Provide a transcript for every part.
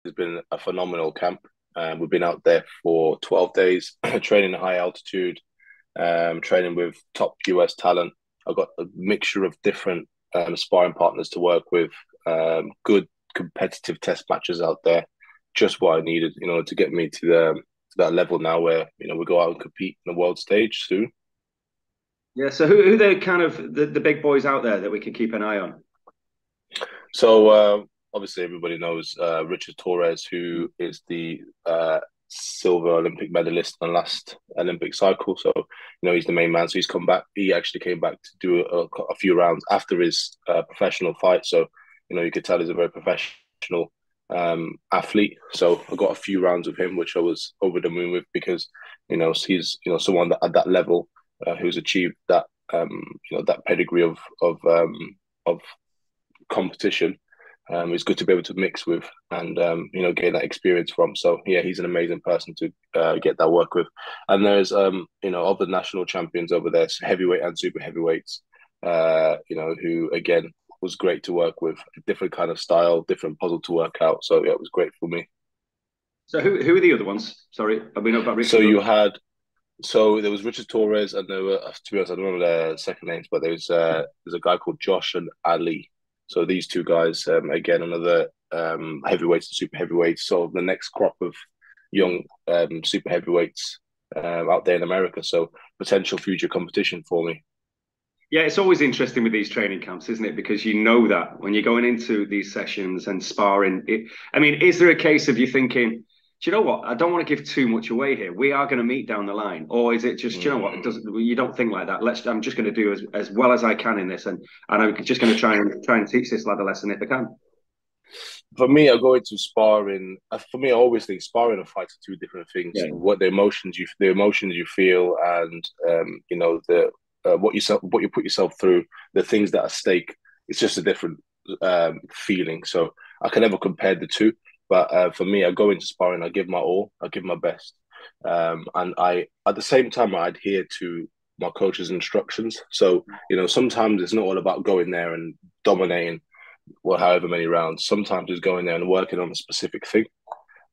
has been a phenomenal camp. We've been out there for 12 days, training at high altitude, training with top US talent. I've got a mixture of different sparring partners to work with, good competitive test matches out there. Just what I needed, to get me to that level now where, we go out and compete in the world stage soon. Yeah. So who are the kind of the big boys out there that we can keep an eye on? So obviously everybody knows Richard Torres, who is the silver Olympic medalist in the last Olympic cycle. So he's the main man. So he's come back. He actually came back to do a few rounds after his professional fight. So you could tell he's a very professional athlete. So I got a few rounds with him, which I was over the moon with because he's someone that at that level who's achieved that that pedigree of competition. It's good to be able to mix with and gain that experience from. So yeah, he's an amazing person to get that work with. And there's other national champions over there, so heavyweight and super heavyweights. Who again was great to work with, a different kind of style, different puzzle to work out. So yeah, it was great for me. So who are the other ones? Sorry, we know about So Richard. there was Richard Torres, and there were, to be honest, I don't know their second names, but there's a guy called Josh and Ali. So these two guys, again, another heavyweights and super heavyweights. So the next crop of young super heavyweights out there in America. So potential future competition for me. Yeah, it's always interesting with these training camps, isn't it? Because you know that when you're going into these sessions and sparring, is there a case of you thinking, do you know what? I don't want to give too much away here. We are going to meet down the line, or is it just, do you know what? It doesn't. You don't think like that. I'm just going to do as well as I can in this, and I'm just going to try and teach this lad a lesson if I can. For me, I go into sparring. For me, I always think sparring and fights are two different things. Yeah. What the emotions you feel, and the what you put yourself through, the things that are at stake. It's just a different feeling. So I can never compare the two. But for me, I go into sparring, I give my all, I give my best, and I at the same time I adhere to my coach's instructions. So sometimes it's not all about going there and dominating, however many rounds. Sometimes it's going there and working on a specific thing.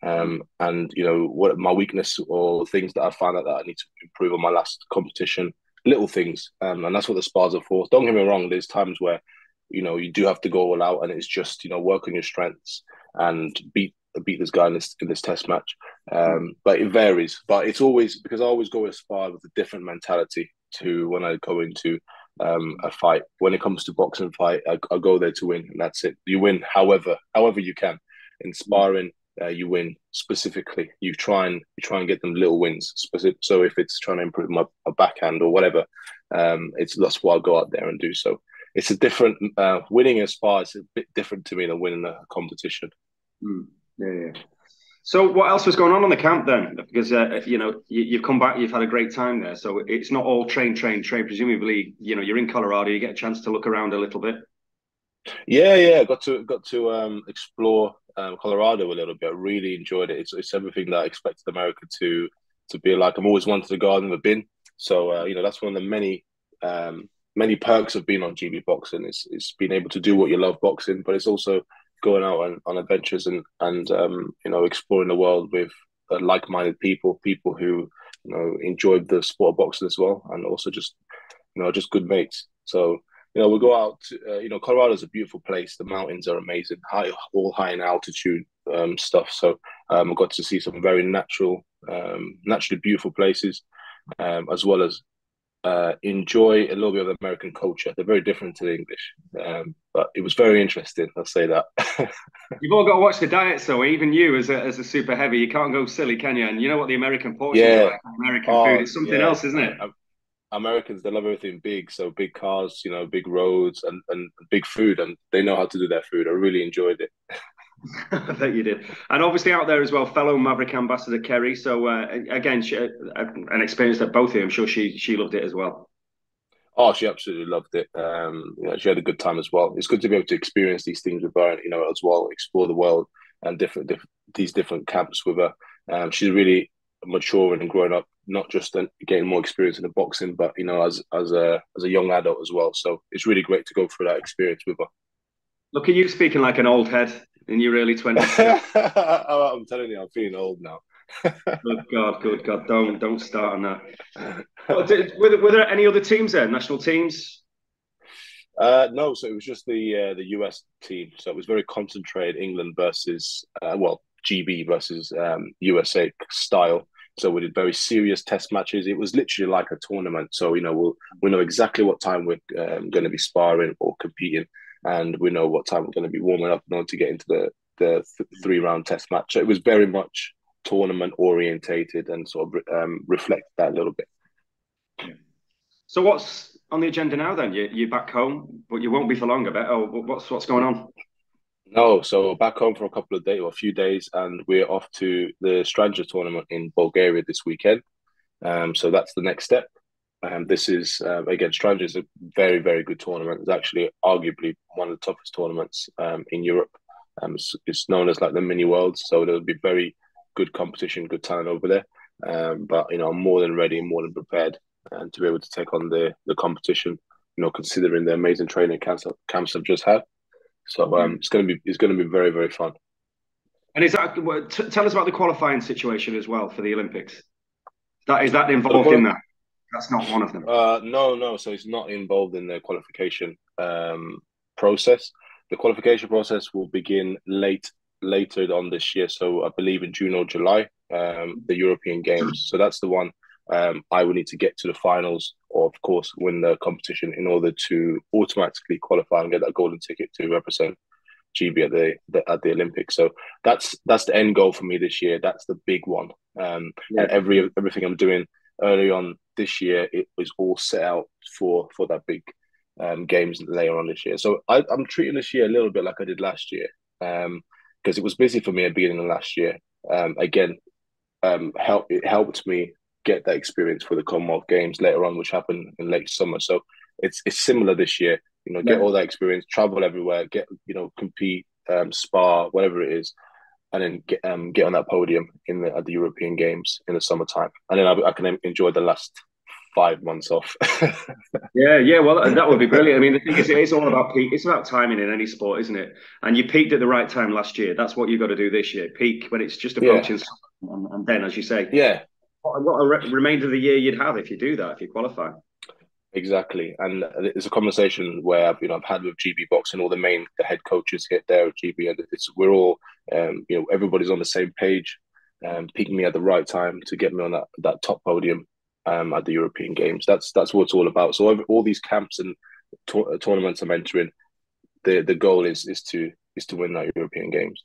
And what my weakness or things that I found out that I need to improve on my last competition, little things, and that's what the spars are for. Don't get me wrong. There's times where you do have to go all out, and it's just work on your strengths and beat this guy in this test match. But it varies. But it's always because I always go as far with a different mentality to when I go into a fight. When it comes to boxing fight, I go there to win, and that's it. You win however you can. In sparring, you win specifically. You try and get them little wins. So if it's trying to improve my backhand or whatever, that's what I go out there and do. So it's a different winning a spar is a bit different to me than winning a competition. Yeah. So what else was going on the camp then? Because you've come back, you've had a great time there. So it's not all train. Presumably, you're in Colorado. You get a chance to look around a little bit. Yeah. Got to explore Colorado a little bit. I really enjoyed it. It's everything that I expected America to be like. I've always wanted to go. I've never been. So that's one of the many perks of being on GB Boxing. It's being able to do what you love boxing, but it's also going out on adventures and exploring the world with like-minded people who enjoy the sport of boxing as well, and also just good mates. So we go out. Colorado is a beautiful place. The mountains are amazing, all high in altitude stuff. So I got to see some very naturally beautiful places, as well as enjoy a little bit of American culture. They're very different to the English, but it was very interesting. I'll say that. You've all got to watch the diet, so even you as a super heavy, you can't go silly, can you? And you know what the American portions are Yeah. like, American food. It's something else, isn't it? Americans, they love everything big, so big cars, big roads and big food, and they know how to do their food. I really enjoyed it. I bet you did. And obviously out there as well, fellow Maverick ambassador Kerry. So again, an experience that both of you, I'm sure she loved it as well. Oh, she absolutely loved it. She had a good time as well. It's good to be able to experience these things with her, as well, explore the world and these different camps with her. She's really maturing and growing up, not just getting more experience in the boxing, but as a young adult as well. So it's really great to go through that experience with her. Look at you speaking like an old head. in your early 20s? I'm telling you, I'm feeling old now. Good God. Don't start on that. Were there any other teams there, national teams? No, so it was just the US team. So it was very concentrated England versus GB versus USA style. So we did very serious test matches. It was literally like a tournament. So we know exactly what time we're going to be sparring or competing, and we know what time we're going to be warming up in order to get into the 3-round test match. So it was very much tournament orientated and sort of reflect that a little bit. So what's on the agenda now then? You're back home, but you won't be for long, I bet. Oh, what's going on? No, so back home for a couple of days or a few days, and we're off to the Stranger tournament in Bulgaria this weekend. So that's the next step. This is again, Stranger is a very, very good tournament. It's actually arguably one of the toughest tournaments in Europe. It's known as like the mini worlds, so there'll be very good competition, good talent over there. But I'm more than ready, more than prepared, and to be able to take on the competition. Considering the amazing training camps I've just had. So it's going to be very, very fun. And is that tell us about the qualifying situation as well for the Olympics? Is that involved in that? That's not one of them. No. So it's not involved in the qualification process. The qualification process will begin later on this year. So I believe in June or July, the European Games. So that's the one. I would need to get to the finals, or of course win the competition in order to automatically qualify and get that golden ticket to represent GB at the Olympics. So that's the end goal for me this year. That's the big one. And everything I'm doing early on this year, it was all set out for that big games later on this year. So I'm treating this year a little bit like I did last year, because it was busy for me at the beginning of last year. It helped me get that experience for the Commonwealth Games later on, which happened in late summer. So it's similar this year. Get all that experience, travel everywhere, compete, spar, whatever it is, and then get on that podium at the European Games in the summertime, and then I can enjoy the last 5 months off. Yeah. Well, that would be brilliant. I mean, the thing is, it's all about peak. It's about timing in any sport, isn't it? And you peaked at the right time last year. That's what you've got to do this year. Peak when it's just approaching, and then, as you say, what a remainder of the year you'd have if you do that, if you qualify. Exactly, and it's a conversation where I've had with GB Boxing, all the head coaches here there at GB, and we're all everybody's on the same page, picking me at the right time to get me on that top podium at the European Games. That's what it's all about. So all these camps and tournaments I'm entering, the goal is to win that European Games.